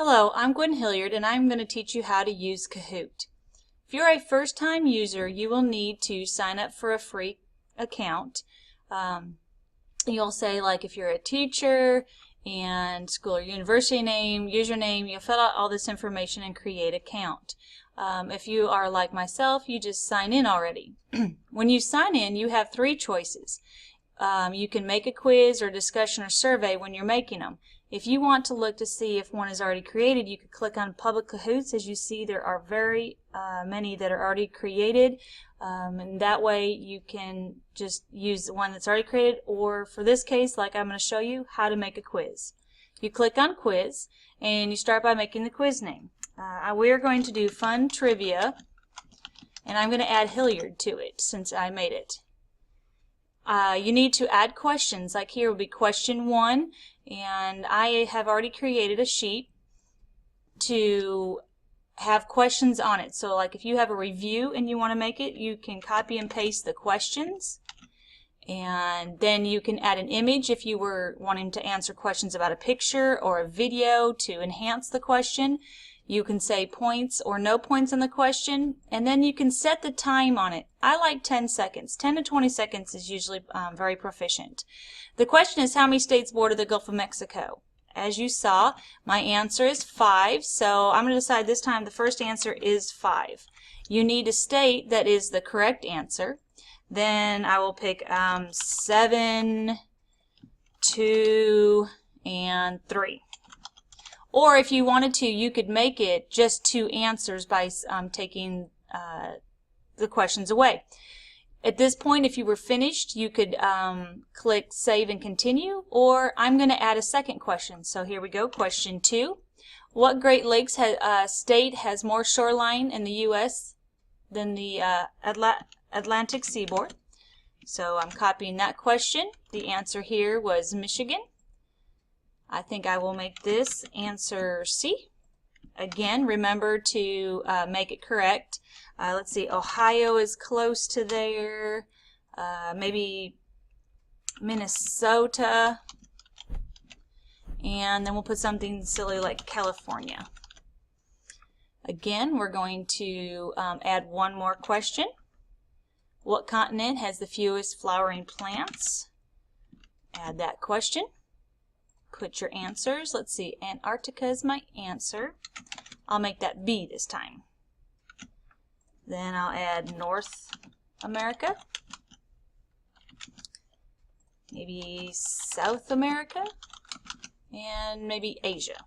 Hello, I'm Gwen Hilliard and I'm going to teach you how to use Kahoot. If you're a first-time user, you will need to sign up for a free account. You'll say, like, if you're a teacher and school or university name, username, you'll fill out all this information and create an account. If you are like myself, you just sign in already. When you sign in, you have three choices. You can make a quiz or discussion or survey when you're making them. If you want to look to see if one is already created, you could click on Public Kahoots. As you see, there are very many that are already created, and that way you can just use the one that's already created, or for this case, like I'm going to show you, how to make a quiz. You click on Quiz, and you start by making the quiz name. We are going to do Fun Trivia, and I'm going to add Hilliard to it since I made it. You need to add questions. Like here will be question 1, and I have already created a sheet to have questions on it. So like if you have a review and you want to make it, you can copy and paste the questions, and then you can add an image if you were wanting to answer questions about a picture or a video to enhance the question. You can say points or no points in the question, and then you can set the time on it. I like 10 seconds. 10 to 20 seconds is usually very proficient. The question is, how many states border the Gulf of Mexico? As you saw, my answer is 5, so I'm going to decide this time the first answer is 5. You need a state that is the correct answer. Then I will pick 7, 2, and 3. Or if you wanted to, you could make it just 2 answers by taking the questions away. At this point, if you were finished, you could click Save and Continue, or I'm going to add a second question. So here we go, question 2. What Great Lakes state has more shoreline in the U.S. than the Atlantic seaboard? So I'm copying that question. The answer here was Michigan. I think I will make this answer C. Again, remember to make it correct. Let's see, Ohio is close to there. Maybe Minnesota. And then we'll put something silly like California. Again, we're going to add one more question. What continent has the fewest flowering plants? Add that question. Put your answers. Let's see, Antarctica is my answer. I'll make that B this time. Then I'll add North America. Maybe South America. And maybe Asia.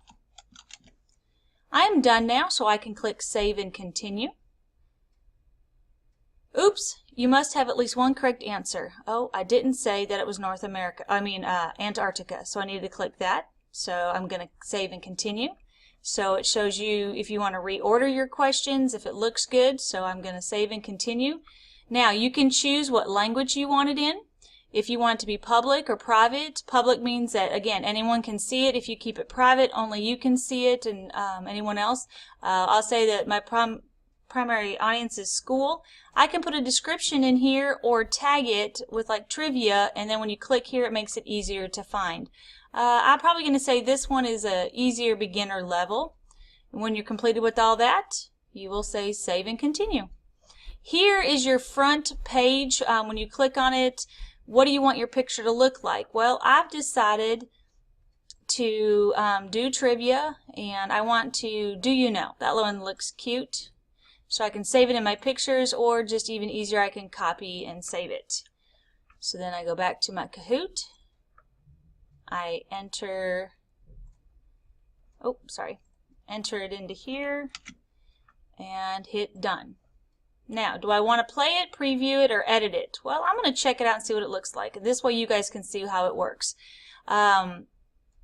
I'm done now, so I can click Save and Continue. Oops, you must have at least one correct answer. Oh, I didn't say that it was North America, Antarctica, so I needed to click that. So I'm going to save and continue. So it shows you if you want to reorder your questions, if it looks good. So I'm going to save and continue. Now you can choose what language you want it in. If you want it to be public or private, public means that, again, anyone can see it. If you keep it private, only you can see it and anyone else. I'll say that my primary audience is school. I can put a description in here or tag it with like trivia, and then when you click here it makes it easier to find. I'm probably going to say this one is a easier beginner level. And when you're completed with all that, you will say Save and Continue. Here is your front page. When you click on it, what do you want your picture to look like? Well, I've decided to do trivia, and I want to Do You Know. That one looks cute. So I can save it in my pictures, or just even easier, I can copy and save it. So then I go back to my Kahoot. I enter it into here and hit Done. Now, do I want to play it, preview it, or edit it? Well, I'm going to check it out and see what it looks like. This way you guys can see how it works.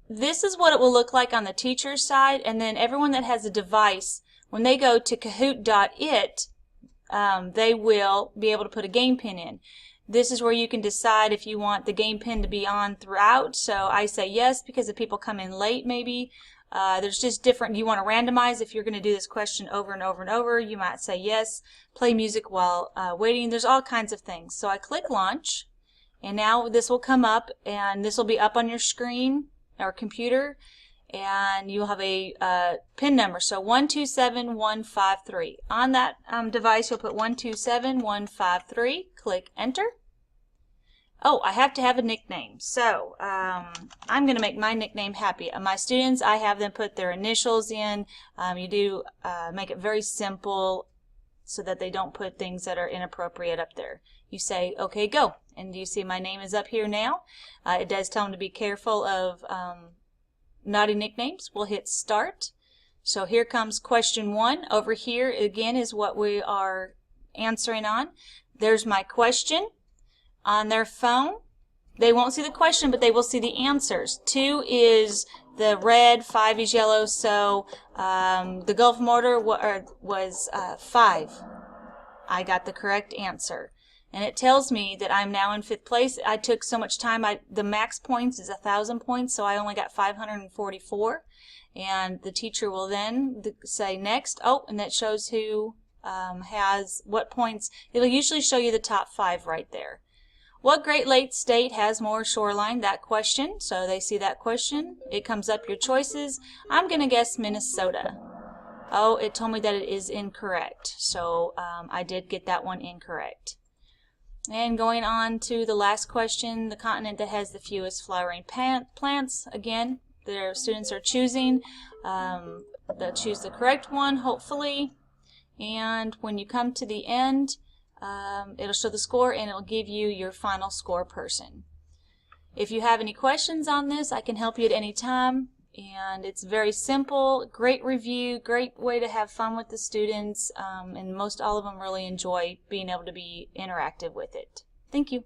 This is what it will look like on the teacher's side, and then everyone that has a device, when they go to Kahoot.it, they will be able to put a game pin in. This is where you can decide if you want the game pin to be on throughout. So I say yes because if people come in late maybe. There's just different, you want to randomize if you're going to do this question over and over and over. You might say yes, play music while waiting. There's all kinds of things. So I click Launch, and now this will come up, and this will be up on your screen or computer. and you'll have a PIN number, so 127153. On that device, you'll put 127153, click enter. Oh, I have to have a nickname, so I'm going to make my nickname Happy. My students, I have them put their initials in. You do make it very simple so that they don't put things that are inappropriate up there. You say, okay, go. And do you see my name is up here now? It does tell them to be careful of naughty nicknames. We'll hit start. So here comes question 1. Over here again is what we are answering on. There's my question. On their phone, they won't see the question, but they will see the answers. 2 is the red, 5 is yellow, so the Gulf mortar was 5. I got the correct answer. And it tells me that I'm now in 5th place. I took so much time. The max points is 1,000 points, so I only got 544. And the teacher will then say next. Oh, and that shows who has what points. It'll usually show you the top 5 right there. What Great Lakes state has more shoreline? That question. So they see that question. It comes up your choices. I'm going to guess Minnesota. Oh, it told me that it is incorrect. So I did get that one incorrect. And going on to the last question, the continent that has the fewest flowering plants. Again, their students are choosing. They'll choose the correct one, hopefully. And when you come to the end, it'll show the score and it'll give you your final score person. If you have any questions on this, I can help you at any time. And it's very simple, great review, great way to have fun with the students, and most all of them really enjoy being able to be interactive with it. Thank you.